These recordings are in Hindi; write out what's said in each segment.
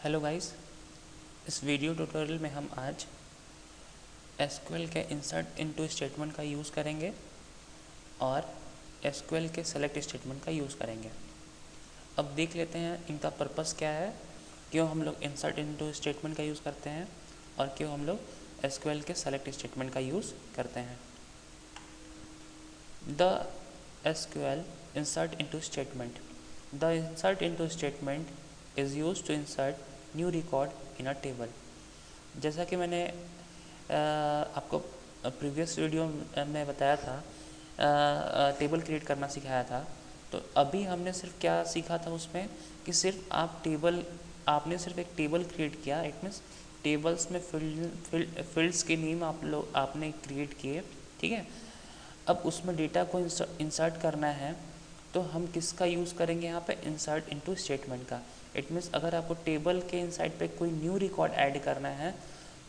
हेलो गाइस, इस वीडियो ट्यूटोरियल में हम आज एसक्यूएल के इंसर्ट इनटू स्टेटमेंट का यूज़ करेंगे और एसक्यूएल के सेलेक्ट स्टेटमेंट का यूज़ करेंगे। अब देख लेते हैं इनका पर्पस क्या है, क्यों हम लोग इंसर्ट इनटू स्टेटमेंट का यूज़ करते हैं और क्यों हम लोग एसक्यूएल के सेलेक्ट स्टेटमेंट का यूज़ करते हैं। The SQL insert into statement. The insert into statement is used to insert new record in a table. जैसा कि मैंने आपको प्रीवियस वीडियो में बताया था, टेबल क्रिएट करना सिखाया था। तो अभी हमने सिर्फ क्या सीखा था उसमें कि सिर्फ आपने सिर्फ एक टेबल क्रिएट किया। इट मीन्स टेबल्स में फील्ड्स के नेम आपने क्रिएट किए, ठीक है। अब उसमें डेटा को इंसर्ट करना है तो हम किसका यूज़ करेंगे यहाँ पे, इंसर्ट इनटू स्टेटमेंट का। इट मीन्स अगर आपको टेबल के इनसाइड पे कोई न्यू रिकॉर्ड ऐड करना है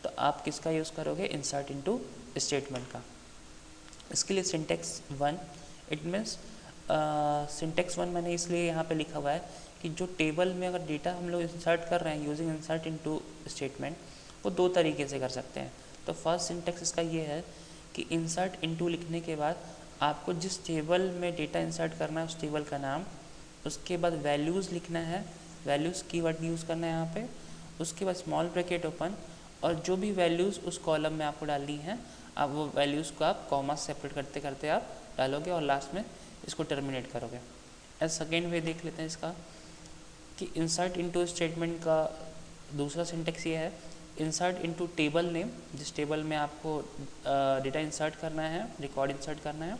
तो आप किसका यूज़ करोगे, इंसर्ट इनटू स्टेटमेंट का। इसके लिए syntax one, it means syntax one मैंने इसलिए यहाँ पे लिखा हुआ है कि जो टेबल में अगर डेटा हम लोग इंसर्ट कर रहे हैं यूजिंग इंसर्ट इनटू स्टेटमेंट, वो दो तरीके से कर सकते हैं। तो फर्स्ट सिंटेक्स इसका ये है कि इंसर्ट इनटू लिखने के बाद आपको जिस टेबल में डेटा इंसर्ट करना है उस टेबल का नाम, उसके बाद वैल्यूज़ लिखना है, वैल्यूज़ कीवर्ड यूज़ करना है यहाँ पे, उसके बाद स्मॉल ब्रैकेट ओपन, और जो भी वैल्यूज़ उस कॉलम में आपको डालनी है आप वो वैल्यूज़ को आप कॉमा सेपरेट करते करते आप डालोगे और लास्ट में इसको टर्मिनेट करोगे। एज सेकेंड वे देख लेते हैं इसका कि इंसर्ट इनटू स्टेटमेंट का दूसरा सिंटेक्स ये है, इंसर्ट इनटू टेबल नेम। जिस टेबल में आपको डेटा इंसर्ट करना है, रिकॉर्ड इंसर्ट करना है,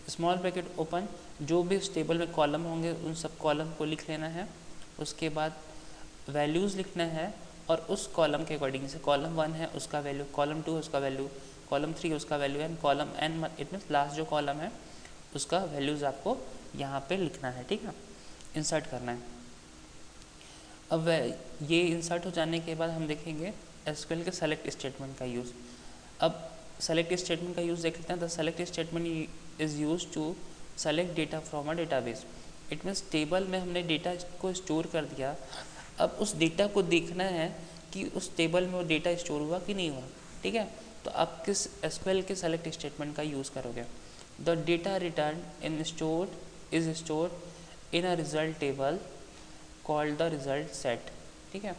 स्मॉल ब्रैकेट ओपन, जो भी उस टेबल में कॉलम होंगे उन सब कॉलम को लिख लेना है। उसके बाद वैल्यूज़ लिखना है और उस कॉलम के अकॉर्डिंग से कॉलम 1 है उसका वैल्यू, कॉलम 2 उसका वैल्यू, कॉलम 3 उसका value and column n, it means last जो कॉलम है उसका वैल्यूज़ आपको यहाँ पे लिखना है, ठीक है, इंसर्ट करना है। अब ये इंसर्ट हो जाने के बाद हम देखेंगे एसक्यूएल के सेलेक्ट स्टेटमेंट का यूज़। अब सेलेक्ट स्टेटमेंट का यूज़ देख लेते हैं। The select statement is use to select data from a database. It means table में हमने डेटा को स्टोर कर दिया, अब उस डेटा को देखना है कि उस टेबल में वो डेटा स्टोर हुआ कि नहीं हुआ, ठीक है। तो आप किस एसक्यूएल के सेलेक्ट स्टेटमेंट का यूज़ करोगे। The data return in stored is stored in a result table called the result set, ठीक है।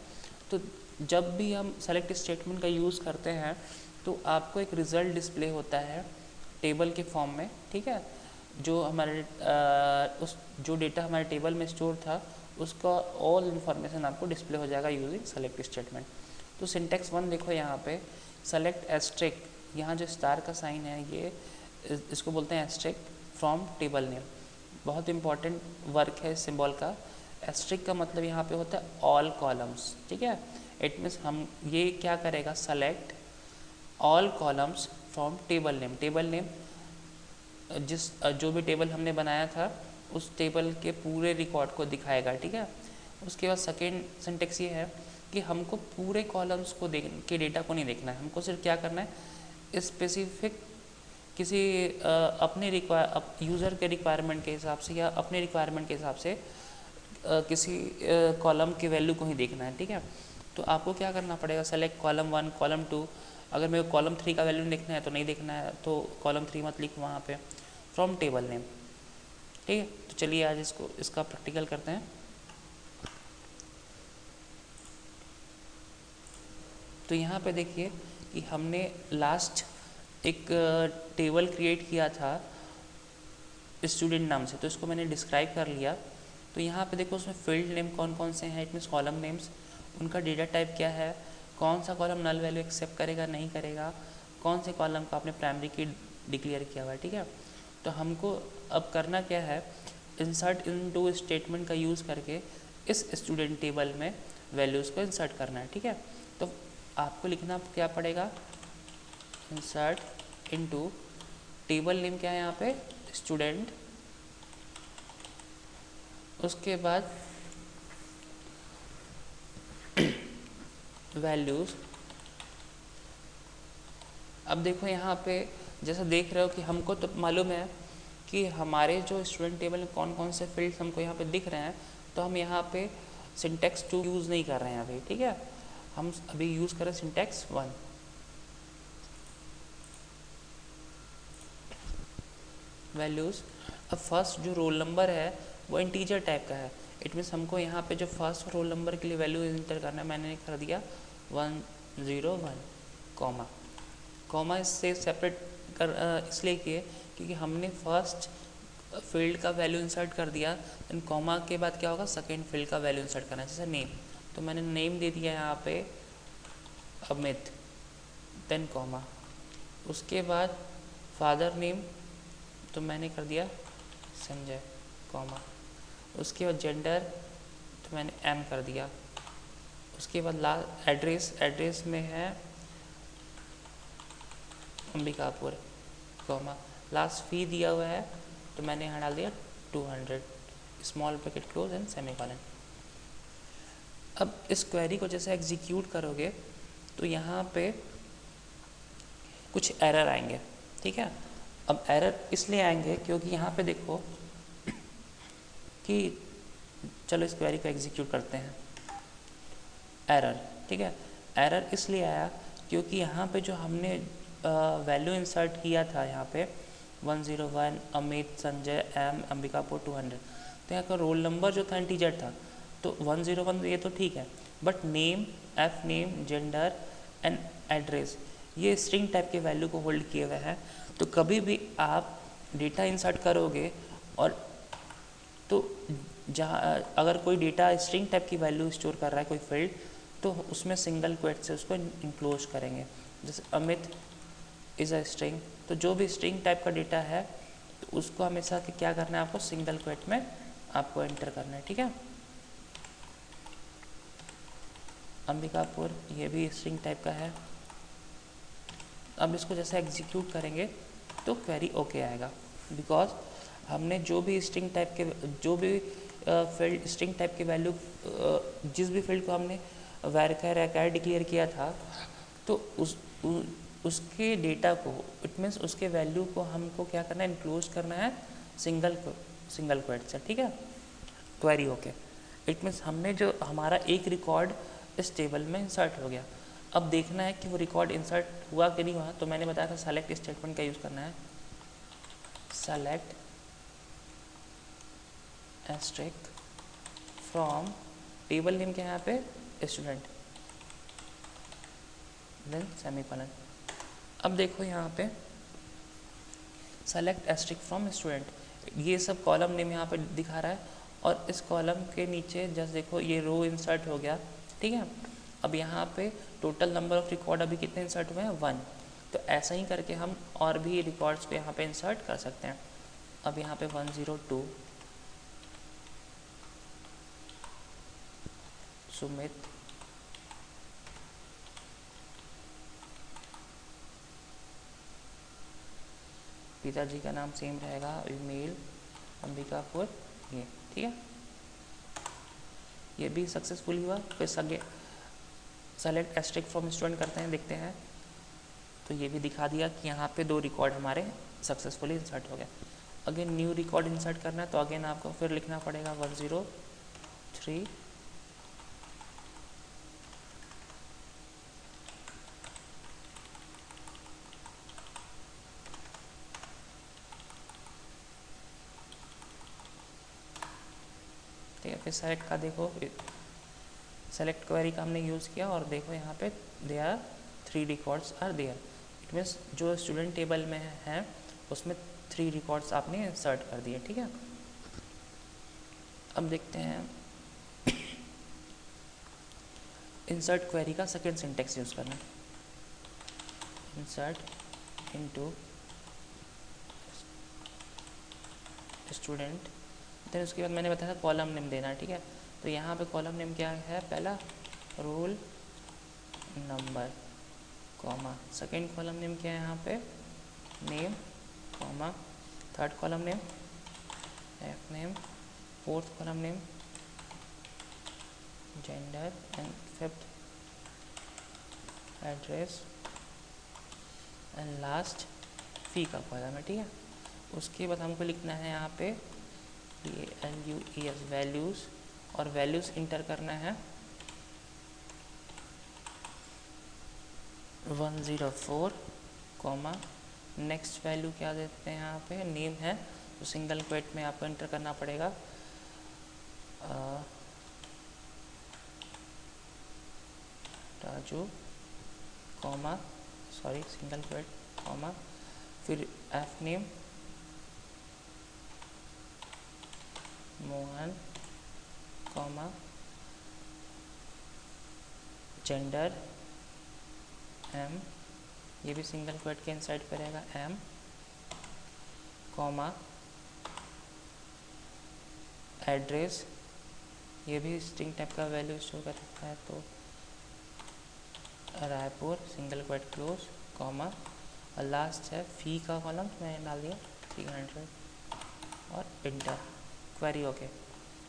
तो जब भी हम सेलेक्ट स्टेटमेंट का यूज़ करते हैं तो आपको एक रिज़ल्ट डिस्प्ले होता है टेबल के फॉर्म में, ठीक है। जो हमारे उस जो डेटा हमारे टेबल में स्टोर था उसका ऑल इन्फॉर्मेशन आपको डिस्प्ले हो जाएगा यूजिंग सेलेक्ट स्टेटमेंट। तो सिंटेक्स वन देखो यहाँ पे, सेलेक्ट एस्ट्रिक, यहाँ जो स्टार का साइन है ये इसको बोलते हैं एस्ट्रिक फ्रॉम टेबल नेम। बहुत इंपॉर्टेंट वर्क है इस सिंबल का। एस्ट्रिक का मतलब यहाँ पे होता है ऑल कॉलम्स, ठीक है। इट मीन्स हम ये क्या करेगा, select all columns from table name. Table name जो भी टेबल हमने बनाया था उस टेबल के पूरे रिकॉर्ड को दिखाएगा, ठीक है। उसके बाद सेकेंड सिंटेक्स ये है कि हमको पूरे कॉलम्स को के डेटा को नहीं देखना है, हमको सिर्फ क्या करना है, स्पेसिफिक किसी अपने यूज़र के रिक्वायरमेंट के हिसाब से या अपने रिक्वायरमेंट के हिसाब से किसी कॉलम के वैल्यू को ही देखना है, ठीक है। तो आपको क्या करना पड़ेगा, सेलेक्ट कॉलम 1, कॉलम 2, अगर मेरे को कॉलम 3 का वैल्यू देखना है तो नहीं देखना है तो कॉलम 3 मत लिख वहाँ पे, फ्रॉम टेबल नेम, ठीक है। तो चलिए आज इसका प्रैक्टिकल करते हैं। तो यहाँ पे देखिए कि हमने लास्ट एक टेबल क्रिएट किया था स्टूडेंट नाम से, तो इसको मैंने डिस्क्राइब कर लिया। तो यहाँ पे देखो उसमें फील्ड नेम कौन कौन से हैं, इट मीन्स कॉलम नेम्स, उनका डेटा टाइप क्या है, कौन सा कॉलम नल वैल्यू एक्सेप्ट करेगा नहीं करेगा, कौन से कॉलम को आपने प्राइमरी की डिक्लेयर किया हुआ है, ठीक है। तो हमको अब करना क्या है, इंसर्ट इनटू स्टेटमेंट का यूज़ करके इस स्टूडेंट टेबल में वैल्यूज़ को इंसर्ट करना है, ठीक है। तो आपको लिखना क्या पड़ेगा, इंसर्ट इनटू टेबल नेम क्या है यहाँ पे, स्टूडेंट, उसके बाद वैल्यूज़। अब देखो यहाँ पे जैसा देख रहे हो कि हमको तो मालूम है कि हमारे जो स्टूडेंट टेबल में कौन कौन से फील्ड्स हमको यहाँ पे दिख रहे हैं, तो हम यहाँ पे सिंटेक्स 2 यूज़ नहीं कर रहे हैं अभी, ठीक है, हम अभी यूज़ कर रहे हैं सिंटेक्स 1। वैल्यूज़, अब फर्स्ट जो रोल नंबर है वो इंटीजर टाइप का है, इट मीन्स हमको यहाँ पे जो फर्स्ट रोल नंबर के लिए वैल्यू इंटर करना है, मैंने कर दिया 101, कॉमा। कॉमा इससे सेपरेट कर इसलिए किए क्योंकि हमने फर्स्ट फील्ड का वैल्यू इंसर्ट कर दिया, देन कॉमा के बाद क्या होगा, सेकेंड फील्ड का वैल्यू इंसर्ट करना है, जैसे नेम, तो मैंने नेम दे दिया यहाँ पे अमित, देन कॉमा, उसके बाद फादर नेम तो मैंने कर दिया संजय, कॉमा, उसके बाद जेंडर तो मैंने एम कर दिया, उसके बाद लास्ट एड्रेस, एड्रेस में है अंबिकापुर, कॉमा, लास्ट फी दिया हुआ है तो मैंने यहाँ डाल दिया 200, small bracket close and semicolon. अब इस क्वेरी को जैसे एग्जीक्यूट करोगे तो यहाँ पे कुछ एरर आएंगे, ठीक है। अब एरर इसलिए आएंगे क्योंकि यहाँ पे देखो कि चलो इस क्वेरी को एग्जीक्यूट करते हैं, एरर, ठीक है, एरर इसलिए आया क्योंकि यहाँ पे जो हमने वैल्यू इंसर्ट किया था यहाँ पे 101 अमित संजय एम अंबिकापुर 200, तो यहाँ का रोल नंबर जो था इंटीजर था, तो 101 ये तो ठीक है, but name, F name, gender and address ये स्ट्रिंग टाइप के वैल्यू को होल्ड किए हुए हैं। तो कभी भी आप डेटा इंसर्ट करोगे और तो जहाँ अगर कोई डेटा स्ट्रिंग टाइप की वैल्यू स्टोर कर रहा है कोई फील्ड, तो उसमें सिंगल क्वेट से उसको इंक्लोज करेंगे, जैसे अमित इज़ अ स्ट्रिंग, तो जो भी स्ट्रिंग टाइप का डेटा है तो उसको हमेशा क्या करना है, आपको सिंगल क्वेट में आपको एंटर करना है, ठीक है। अंबिकापुर ये भी स्ट्रिंग टाइप का है। अब इसको जैसे एग्जीक्यूट करेंगे तो क्वेरी ओके आएगा, बिकॉज हमने जो भी स्ट्रिंग टाइप के जो भी फील्ड स्ट्रिंग टाइप के वैल्यू जिस भी फील्ड को हमने वैर डिक्लेयर किया था, तो उसके डेटा को, इट मीन्स उसके वैल्यू को हमको क्या करना है, इंक्लोज करना है सिंगल क्वेट से, ठीक है। क्वेरी ओके, इट मीन्स हमने जो हमारा एक रिकॉर्ड इस टेबल में इंसर्ट हो गया। अब देखना है कि वो रिकॉर्ड इंसर्ट हुआ कि नहीं हुआ, तो मैंने बताया था सेलेक्ट स्टेटमेंट का यूज़ करना है, select asterisk from table name क्या है यहाँ पे स्टूडेंट, देन सेमीकोलन। अब देखो यहाँ पे सेलेक्ट एस्ट्रिक फ्रॉम स्टूडेंट, ये सब कॉलम नेम यहाँ पे दिखा रहा है, और इस कॉलम के नीचे जस्ट देखो ये रो इंसर्ट हो गया, ठीक है। अब यहाँ पे टोटल नंबर ऑफ रिकॉर्ड अभी कितने इंसर्ट हुए हैं, 1, तो ऐसा ही करके हम और भी रिकॉर्ड्स को यहाँ पे इंसर्ट कर सकते हैं। अब यहाँ पे 102 सुमित, पिताजी का नाम सेम रहेगा, ईमेल अंबिकापुर, ये ठीक है, ये भी सक्सेसफुल हुआ। फिर सगे सेलेक्ट एस्ट्रिक फ्रॉम स्टूडेंट करते हैं, देखते हैं, तो ये भी दिखा दिया कि यहाँ पे 2 रिकॉर्ड हमारे सक्सेसफुली इंसर्ट हो गए। अगेन न्यू रिकॉर्ड इंसर्ट करना है, तो अगेन आपको फिर लिखना पड़ेगा 103 ठीक है। फिर सेलेक्ट का देखो, सेलेक्ट क्वेरी का हमने यूज़ किया और देखो यहाँ पे they are 3 records are there, it means जो स्टूडेंट टेबल में है उसमें 3 रिकॉर्ड्स आपने इंसर्ट कर दिए, ठीक है। अब देखते हैं इंसर्ट क्वेरी का सेकेंड सिंटेक्स यूज़ करना, इंसर्ट इनटू स्टूडेंट, देन उसके बाद मैंने बताया था कॉलम नेम देना, ठीक है। तो यहाँ पे कॉलम नेम क्या है, पहला roll number, comma, second column name क्या है यहाँ पे, name, comma, third column name F name, fourth column name gender, and fifth address, and last fee का कॉलम है, ठीक है। उसके बाद हमको लिखना है यहाँ पे VALUES वैल्यूज़ और वैल्यूज़ इंटर करना है 104 कॉमा नेक्स्ट वैल्यू क्या देते हैं यहाँ पे नेम है तो सिंगल क्वेट में आपको इंटर करना पड़ेगा Raju comma sorry single quote comma फिर F name Mohan comma gender M ये भी सिंगल क्वेट के इनसाइड पे रहेगा एम कॉमा एड्रेस ये भी स्ट्रिंग टाइप का वैल्यू स्टोर करता है तो रायपुर सिंगल क्वेट क्लोज कॉमा और लास्ट है फी का कॉलम मैंने डाल दिया 300 और इंटर क्वेरी ओके।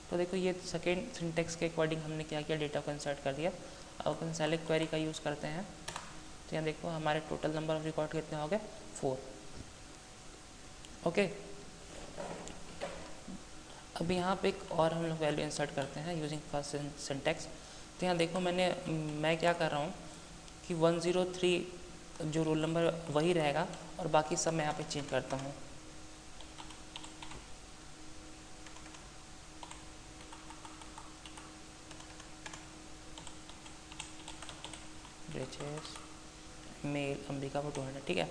तो देखो ये सेकेंड सिंटेक्स के अकॉर्डिंग हमने क्या किया डेटा को इंसर्ट कर दिया। अब अपन सेलेक्ट क्वेरी का यूज़ करते हैं तो यहाँ देखो हमारे टोटल नंबर ऑफ रिकॉर्ड कितने हो गए 4 ओके। अब यहाँ पे एक और हम लोग वैल्यू इंसर्ट करते हैं यूजिंग फर्स्ट सिंटेक्स। तो यहाँ देखो मैं क्या कर रहा हूँ कि 103 जो रोल नंबर वही रहेगा और बाकी सब मैं यहाँ पे चेंज करता हूँ। मेल अंबिका को 200 ठीक है।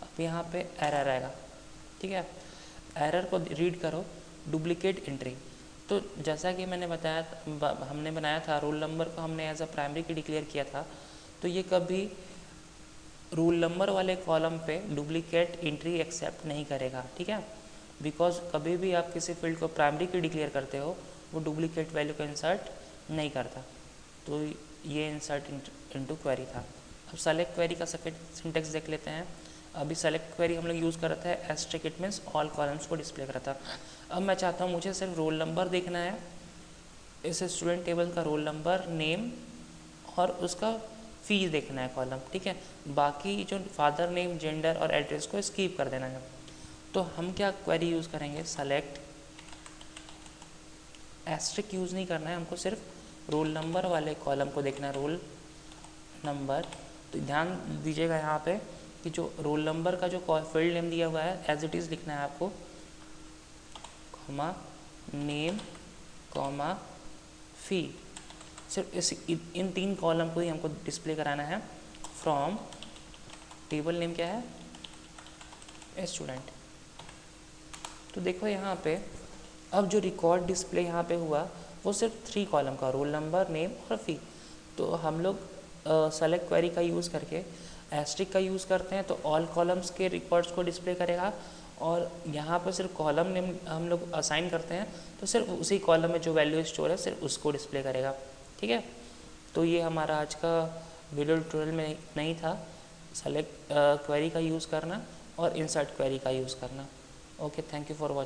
अब यहाँ पे एरर आएगा ठीक है। एरर को रीड करो डुप्लीकेट एंट्री। तो जैसा कि मैंने बताया हमने बनाया था रोल नंबर को हमने एज अ प्राइमरी की डिक्लेयर किया था तो ये कभी रोल नंबर वाले कॉलम पे डुप्लीकेट एंट्री एक्सेप्ट नहीं करेगा ठीक है। बिकॉज कभी भी आप किसी फील्ड को प्राइमरी की डिक्लेयर करते हो वो डुप्लीकेट वैल्यू को इंसर्ट नहीं करता। तो ये इंसर्ट इनटू क्वेरी था। अब सेलेक्ट क्वेरी का सेकंड सिंटेक्स देख लेते हैं। अभी सेलेक्ट क्वेरी हम लोग यूज़ कर रहे थे asterisk it means all columns को डिस्प्ले कर रहा था। अब मैं चाहता हूँ मुझे सिर्फ रोल नंबर देखना है इस स्टूडेंट टेबल का रोल नंबर नेम और उसका फीस देखना है कॉलम ठीक है। बाकी जो फादर नेम जेंडर और एड्रेस को स्किप कर देना है। तो हम क्या क्वेरी यूज़ करेंगे सेलेक्ट एस्ट्रिक यूज़ नहीं करना है हमको सिर्फ रोल नंबर वाले कॉलम को देखना है रोल नंबर। तो ध्यान दीजिएगा यहाँ पे कि जो रोल नंबर का जो फील्ड नेम दिया हुआ है एज इट इज़ लिखना है आपको कॉमा नेम कॉमा फी। सिर्फ इन 3 कॉलम को ही हमको डिस्प्ले कराना है फ्रॉम टेबल नेम क्या है स्टूडेंट। तो देखो यहाँ पे अब जो रिकॉर्ड डिस्प्ले यहाँ पे हुआ वो सिर्फ 3 कॉलम का रोल नंबर नेम और फी। तो हम लोग सेलेक्ट क्वेरी का यूज़ करके एस्ट्रिक का यूज़ करते हैं तो ऑल कॉलम्स के रिकॉर्ड्स को डिस्प्ले करेगा और यहाँ पर सिर्फ कॉलम नेम हम लोग असाइन करते हैं तो सिर्फ उसी कॉलम में जो वैल्यू स्टोर है सिर्फ उसको डिस्प्ले करेगा ठीक है। तो ये हमारा आज का वीडियो ट्यूटोरियल में नहीं था सेलेक्ट क्वेरी का यूज़ करना और इंसर्ट क्वेरी का यूज़ करना। Okay thank you for watching.